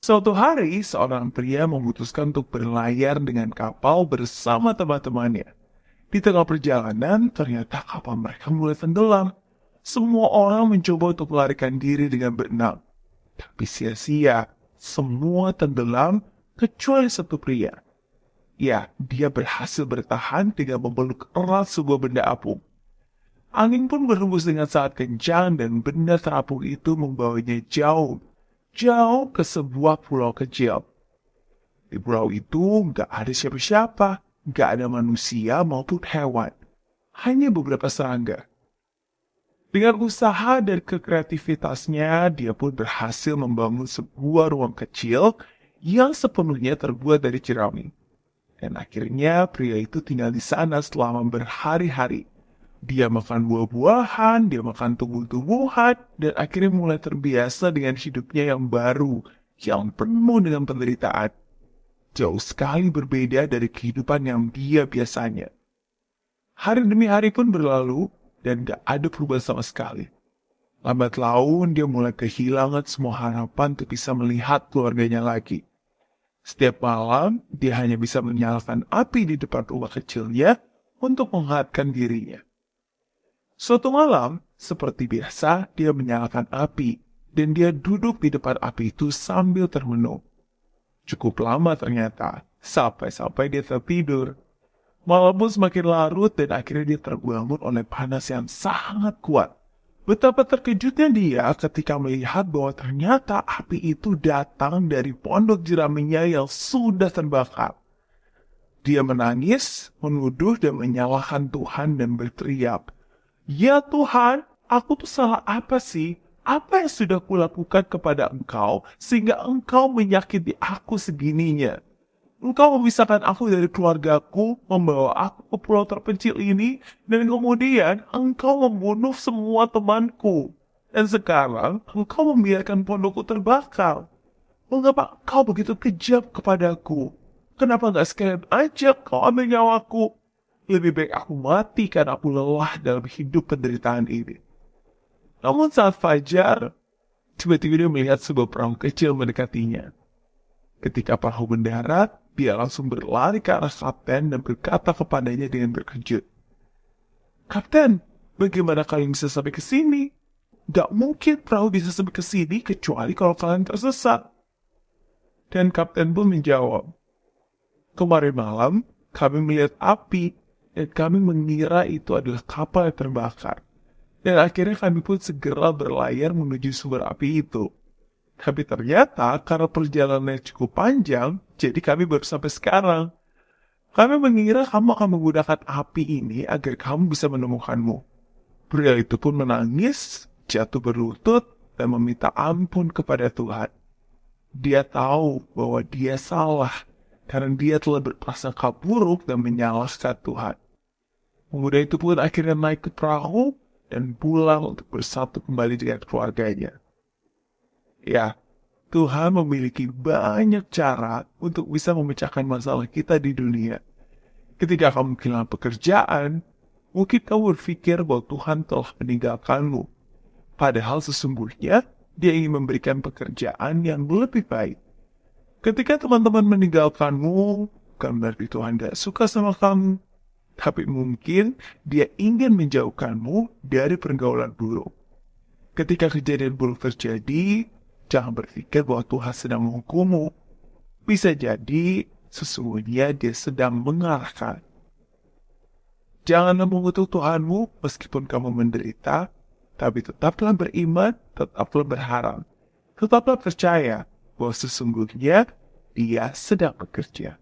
Suatu hari, seorang pria memutuskan untuk berlayar dengan kapal bersama teman-temannya. Di tengah perjalanan, ternyata kapal mereka mulai tenggelam. Semua orang mencoba untuk melarikan diri dengan berenang. Tapi sia-sia, semua tenggelam kecuali satu pria. Ya, dia berhasil bertahan dengan memeluk erat sebuah benda apung. Angin pun berhembus dengan sangat kencang dan benda terapung itu membawanya jauh, jauh ke sebuah pulau kecil. Di pulau itu nggak ada siapa-siapa, nggak ada manusia maupun hewan. Hanya beberapa serangga. Dengan usaha dan kreativitasnya, dia pun berhasil membangun sebuah ruang kecil yang sepenuhnya terbuat dari jerami. Dan akhirnya pria itu tinggal di sana selama berhari-hari. Dia makan buah-buahan, dia makan tumbuh-tumbuhan, dan akhirnya mulai terbiasa dengan hidupnya yang baru, yang penuh dengan penderitaan. Jauh sekali berbeda dari kehidupan yang dia biasanya. Hari demi hari pun berlalu, dan gak ada perubahan sama sekali. Lambat laun, dia mulai kehilangan semua harapan untuk bisa melihat keluarganya lagi. Setiap malam, dia hanya bisa menyalakan api di depan rumah kecilnya untuk menghangatkan dirinya. Suatu malam, seperti biasa, dia menyalakan api, dan dia duduk di depan api itu sambil termenung. Cukup lama ternyata, sampai-sampai dia tertidur. Malam pun semakin larut dan akhirnya dia terbangun oleh panas yang sangat kuat. Betapa terkejutnya dia ketika melihat bahwa ternyata api itu datang dari pondok jeraminya yang sudah terbakar. Dia menangis, menuduh dan menyalahkan Tuhan dan berteriak, "Ya Tuhan, aku tuh salah apa sih? Apa yang sudah kulakukan kepada Engkau sehingga Engkau menyakiti aku segininya? Engkau memisahkan aku dari keluargaku, membawa aku ke pulau terpencil ini, dan kemudian Engkau membunuh semua temanku. Dan sekarang Engkau membiarkan pondokku terbakar. Mengapa Engkau begitu kejam kepadaku? Kenapa nggak sekalian aja Kau ambil nyawaku? Lebih baik aku mati karena aku lelah dalam hidup penderitaan ini." Namun saat fajar, tiba-tiba dia melihat sebuah perahu kecil mendekatinya. Ketika perahu mendarat, dia langsung berlari ke arah kapten dan berkata kepadanya dengan terkejut, "Kapten, bagaimana kalian bisa sampai ke sini? Gak mungkin perahu bisa sampai ke sini kecuali kalau kalian tersesat." Dan kapten pun menjawab, "Kemarin malam, kami melihat api dan kami mengira itu adalah kapal yang terbakar. Dan akhirnya kami pun segera berlayar menuju sumber api itu. Tapi ternyata karena perjalanannya cukup panjang, jadi kami baru sampai sekarang. Kami mengira kamu akan menggunakan api ini agar kamu bisa menemukanmu." Pria itu pun menangis, jatuh berlutut, dan meminta ampun kepada Tuhan. Dia tahu bahwa dia salah karena dia telah berprasangka buruk dan menyalahkan Tuhan. Pemuda itu pun akhirnya naik ke perahu dan pulang untuk bersatu kembali dengan keluarganya. Ya, Tuhan memiliki banyak cara untuk bisa memecahkan masalah kita di dunia. Ketika kamu kehilangan pekerjaan, mungkin kamu berpikir bahwa Tuhan telah meninggalkanmu. Padahal sesungguhnya, Dia ingin memberikan pekerjaan yang lebih baik. Ketika teman-teman meninggalkanmu, bukan berarti Tuhan gak suka sama kamu. Tapi mungkin Dia ingin menjauhkanmu dari pergaulan buruk. Ketika kejadian buruk terjadi, jangan berpikir bahwa Tuhan sedang menghukummu. Bisa jadi sesungguhnya Dia sedang mengarahkan. Janganlah mengutuk Tuhanmu meskipun kamu menderita, tapi tetaplah beriman, tetaplah berharap. Tetaplah percaya bahwa sesungguhnya Dia sedang bekerja.